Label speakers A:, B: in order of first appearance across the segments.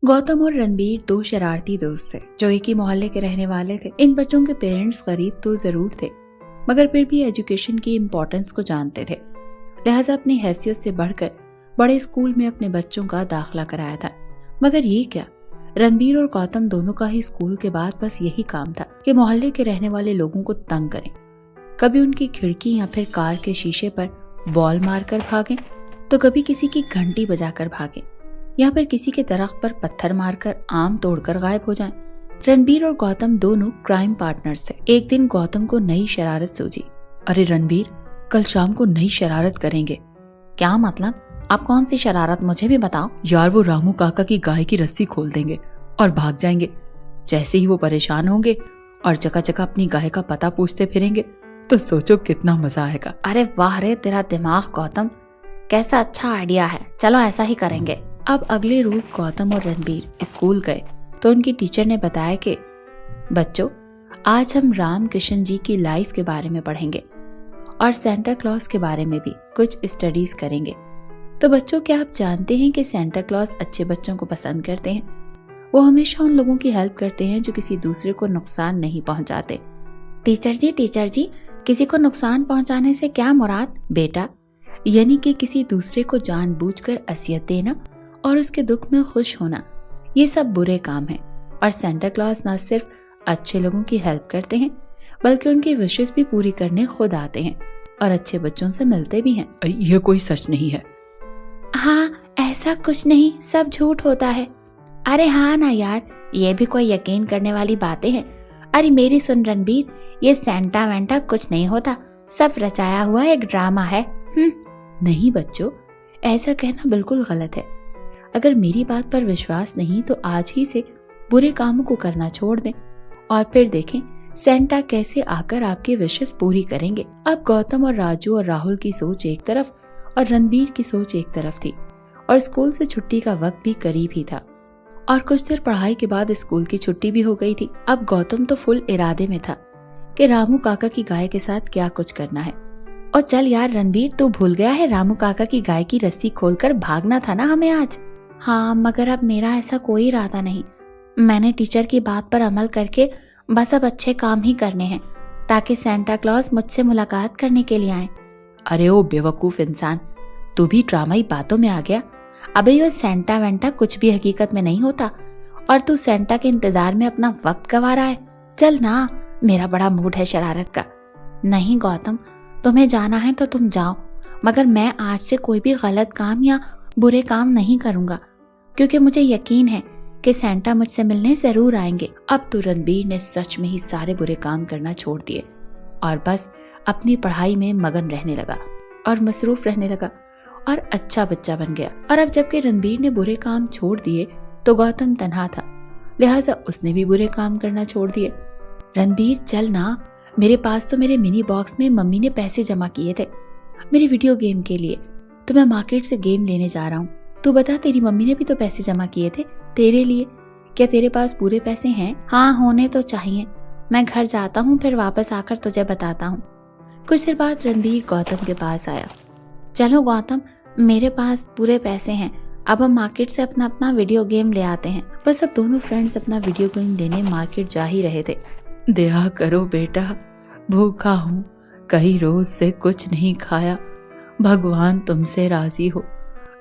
A: गौतम और रणबीर दो शरारती दोस्त थे जो एक ही मोहल्ले के रहने वाले थे। इन बच्चों के पेरेंट्स गरीब तो जरूर थे, मगर फिर भी एजुकेशन की इम्पोर्टेंस को जानते थे। लिहाजा अपनी हैसियत से बढ़कर बड़े स्कूल में अपने बच्चों का दाखिला कराया था। मगर ये क्या, रणबीर और गौतम दोनों का ही स्कूल के बाद बस यही काम था कि मोहल्ले के रहने वाले लोगों को तंग करें। कभी उनकी खिड़की या फिर कार के शीशे पर बॉल मारकर भागें, तो कभी किसी की घंटी बजाकर भागें, या फिर किसी के दरख्त पर पत्थर मारकर आम तोड़कर गायब हो जाएं। रणबीर और गौतम दोनों क्राइम पार्टनर्स थे। एक दिन गौतम को नई शरारत सूझी। अरे रणबीर, कल शाम को नई शरारत करेंगे।
B: क्या मतलब? आप कौन सी शरारत, मुझे भी बताओ।
A: यार, वो रामू काका की गाय की रस्सी खोल देंगे और भाग जाएंगे। जैसे ही वो परेशान होंगे और जगह जगह अपनी गाय का पता पूछते फिरेंगे, तो सोचो कितना मजा आएगा।
B: अरे वाह रे तेरा दिमाग गौतम, कैसा अच्छा आइडिया है। चलो ऐसा ही करेंगे।
A: अब अगले रोज गौतम और रणबीर स्कूल गए तो उनकी टीचर ने बताया कि बच्चों, आज हम राम किशन जी की लाइफ के बारे में पढ़ेंगे और सेंटा क्लॉज के बारे में भी कुछ स्टडीज करेंगे। तो बच्चों, क्या आप जानते हैं कि सेंटा क्लॉज अच्छे बच्चों को पसंद करते हैं? वो हमेशा उन लोगों की हेल्प करते हैं जो किसी दूसरे को नुकसान नहीं पहुंचाते।
B: टीचर जी, किसी को नुकसान पहुंचाने से क्या मुराद?
A: बेटा, यानी कि किसी दूसरे को जानबूझकर असियत देना और उसके दुख में खुश होना, ये सब बुरे काम हैं। और सेंटा क्लॉज न सिर्फ अच्छे लोगों की हेल्प करते हैं, बल्कि उनकी विशेस भी पूरी करने खुद आते हैं और अच्छे बच्चों से मिलते भी हैं।
C: यह कोई सच नहीं है।
B: हाँ, ऐसा कुछ नहीं, सब झूठ होता है। अरे हाँ ना यार, ये भी कोई यकीन करने वाली बातें हैं। अरे मेरी सुन रणबीर, ये सेंटा वेंटा कुछ नहीं होता, सब रचाया हुआ एक ड्रामा है।
A: नहीं बच्चों, ऐसा कहना बिल्कुल गलत है। अगर मेरी बात पर विश्वास नहीं तो आज ही से बुरे कामों को करना छोड़ दें और फिर देखें सेंटा कैसे आकर आपकी विशेस पूरी करेंगे। अब गौतम और राजू और राहुल की सोच एक तरफ और रणबीर की सोच एक तरफ थी, और स्कूल से छुट्टी का वक्त भी करीब ही था और कुछ देर पढ़ाई के बाद स्कूल की छुट्टी भी हो गई थी। अब गौतम तो फुल इरादे में था कि रामू काका की गाय के साथ क्या कुछ करना है।
B: और चल यार रणबीर, तू भूल गया है रामू काका की गाय की रस्सी खोलकर भागना था ना हमें आज। हाँ, मगर अब मेरा ऐसा कोई इरादा नहीं। मैंने टीचर की बात पर अमल करके बस अब अच्छे काम ही करने हैं ताकि सेंटा क्लॉज मुझसे मुलाकात करने के लिए आए।
A: अरे ओ बेवकूफ इंसान, तू भी ड्रामाई बातों में आ गया।
B: अबे ये सेंटा वेंटा कुछ भी हकीकत में नहीं होता और तू सेंटा के इंतजार में अपना वक्त गंवा रहा है। चल ना, मेरा बड़ा मूड है शरारत का। नहीं गौतम, तुम्हें जाना है तो तुम जाओ, मगर मैं आज से कोई भी गलत काम या बुरे काम नहीं करूंगा, क्योंकि मुझे यकीन है कि सेंटा मुझसे मिलने जरूर आएंगे।
A: अब तो रणबीर ने सच में ही सारे बुरे काम करना छोड़ दिए और बस अपनी पढ़ाई में मगन रहने लगा और मसरूफ रहने लगा और अच्छा बच्चा बन गया। और अब जबकि रणबीर ने बुरे काम छोड़ दिए तो गौतम तन्हा था, लिहाजा उसने भी बुरे काम करना छोड़ दिए। रणबीर चल ना, मेरे पास तो मेरे मिनी बॉक्स में मम्मी ने पैसे जमा किए थे मेरे वीडियो गेम के लिए, तो मैं मार्केट से गेम लेने जा रहा हूँ। तू बता, तेरी मम्मी ने भी तो पैसे जमा किए थे तेरे लिए, क्या तेरे पास पूरे पैसे हैं?
B: हाँ, होने तो चाहिए। मैं घर जाता हूँ, फिर वापस आकर तुझे बताता हूँ।
A: कुछ देर बाद रणबीर गौतम के पास आया।
B: चलो गौतम, मेरे पास पूरे पैसे हैं, अब हम मार्केट से अपना अपना वीडियो गेम ले आते हैं।
A: बस अब दोनों फ्रेंड्स अपना वीडियो गेम लेने मार्केट जा ही रहे थे। दया करो बेटा, भूखा हूँ, कई रोज से कुछ नहीं खाया। भगवान तुमसे राजी हो,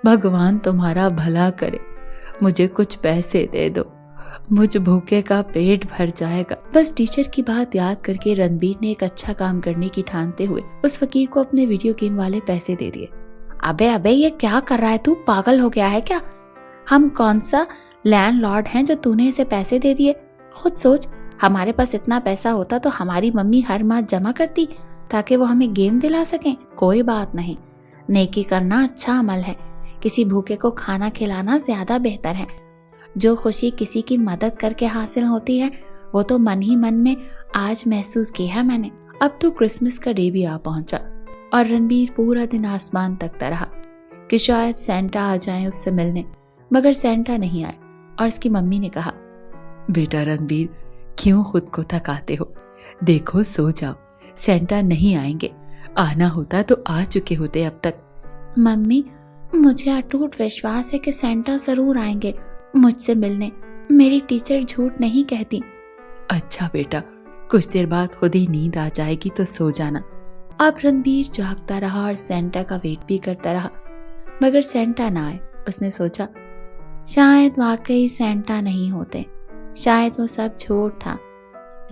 A: भगवान तुम्हारा भला करे, मुझे कुछ पैसे दे दो, मुझ भूखे का पेट भर जाएगा। बस टीचर की बात याद करके रणबीर ने एक अच्छा काम करने की ठानते हुए उस फकीर को अपने वीडियो गेम वाले पैसे दे दिए।
B: अबे ये क्या कर रहा है तू? पागल हो गया है क्या? हम कौन सा लैंडलॉर्ड हैं जो तूने इसे पैसे दे दिए? खुद सोच, हमारे पास इतना पैसा होता तो हमारी मम्मी हर माह जमा करती ताकि वो हमें गेम दिला सकें। कोई बात नहीं, नेकी करना अच्छा अमल है, किसी भूखे को खाना खिलाना ज्यादा बेहतर है। जो खुशी किसी की मदद करके हासिल होती है वो तो मन ही मन में आज महसूस की है मैंने। अब तो क्रिसमस का डे भी आ पहुंचा और रणबीर पूरा दिन आसमान तकता रहा कि शायद सेंटा आ जाए उससे मिलने, मगर सेंटा नहीं आए और उसकी मम्मी ने कहा,
C: बेटा रणबीर, क्यों खुद को थकाते हो? देखो सो जाओ, सेंटा नहीं आएंगे, आना होता तो आ चुके होते अब तक।
B: मम्मी, मुझे अटूट विश्वास है कि सेंटा जरूर आएंगे, मुझसे मिलने। मेरी टीचर झूठ नहीं कहती।
C: अच्छा बेटा, कुछ देर बाद खुद ही नींद आ जाएगी तो सो जाना।
A: अब रणबीर जागता रहा और सेंटा का वेट भी करता रहा, मगर सेंटा ना आए। उसने सोचा शायद वाकई सेंटा नहीं होते, शायद वो सब झूठ था।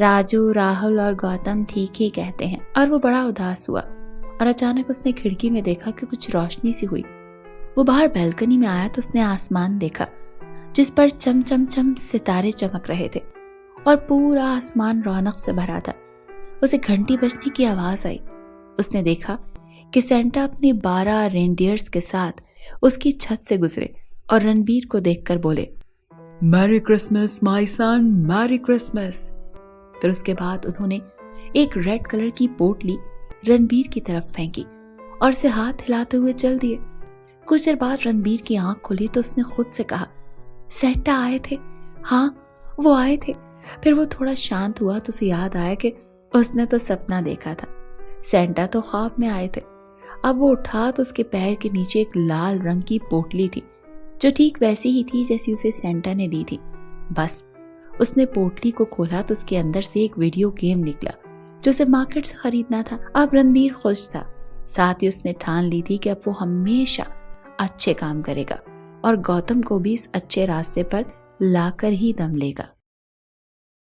A: राजू, राहुल और गौतम ठीक ही कहते हैं। और वो बड़ा उदास हुआ और अचानक उसने खिड़की में देखा कि कुछ रोशनी सी हुई। वो बाहर बैल्कनी में आया तो उसने आसमान देखा जिस पर चम चम चम सितारे चमक रहे थे और पूरा आसमान रौनक से भरा था। उसे घंटी बजने की आवाज आई। उसने देखा कि सेंटा अपने 12 रेनडियर्स के साथ उसकी छत से गुजरे और रणबीर को देखकर बोले,
C: merry Christmas my son, merry Christmas.
A: फिर उसके बाद उन्होंने एक रेड कलर की पोटली रणबीर की तरफ फेंकी और उसे हाथ हिलाते हुए चल दिए। कुछ देर बाद रणबीर की आंख खुली तो उसने खुद से कहा, सेंटा आए थे। हाँ, वो आए थे। फिर वो थोड़ा शांत हुआ तो उसे याद आया कि उसने तो सपना देखा था। सेंटा तो ख्वाब में आए थे। अब वो उठा तो उसके पैर के नीचे एक लाल रंग की पोटली थी जो ठीक वैसी ही थी जैसी उसे सेंटा ने दी थी। बस उसने पोटली को खोला तो उसके अंदर से एक वीडियो गेम निकला जो उसे मार्केट से खरीदना था। अब रणबीर खुश था, साथ ही उसने ठान ली थी कि अब वो हमेशा अच्छे काम करेगा और गौतम को भी इस अच्छे रास्ते पर लाकर ही दम लेगा।